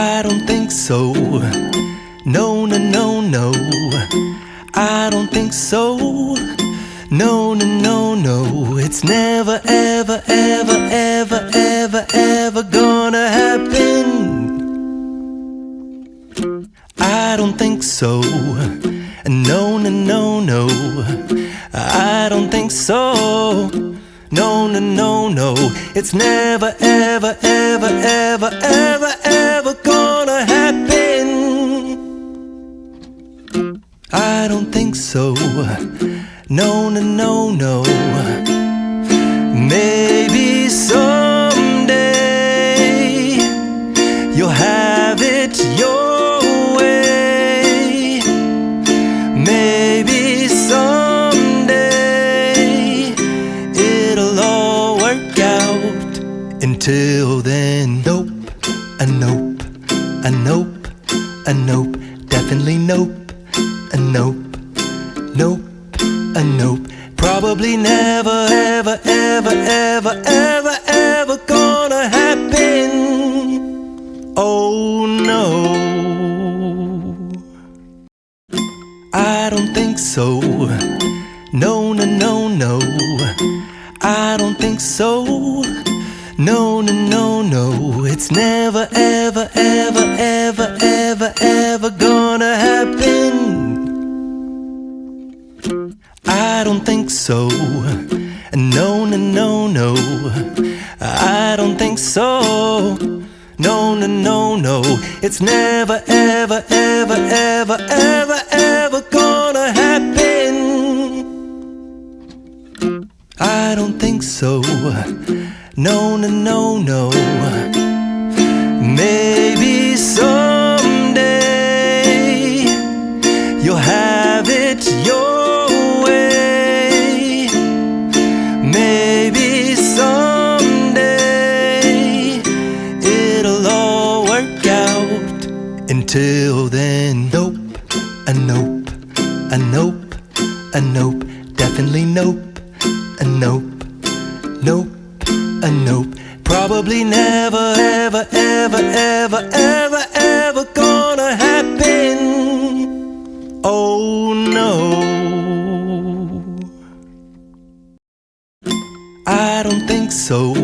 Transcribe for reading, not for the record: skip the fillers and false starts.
I don't think so. No, no, no, no. I don't think so. No, no, no, no. It's never, ever, ever, ever, ever, ever gonna happen. I don't think so. No, no, no, no. I don't think so. No, no, no, no. It's never, ever, ever, ever, ever, ever gonna happen. I don't think so. No, no, no, no. Maybe someday you'll have it your way. Maybe someday it'll all work out. Until then, nope, a nope, a nope, a nope, definitely nope, a nope, nope, a nope. Probably never, ever, ever, ever, ever, ever gonna happen. Oh no, I don't think so. No, no, no, no. I don't think so. No, no, no, no. It's never, ever, ever, ever, ever, ever gonna happen. I don't think so. No, no, no, no. I don't think so. No, no, no, no. It's never, ever, ever, ever, ever, ever gonna happen. I don't think so. No, no, no, no. Maybe someday you'll have it your way. Maybe someday it'll all work out. Until then, nope, a nope, a nope, a nope, definitely nope, a nope, nope, a nope. Probably never, ever, ever, ever, ever, ever gonna happen. Oh no, I don't think so.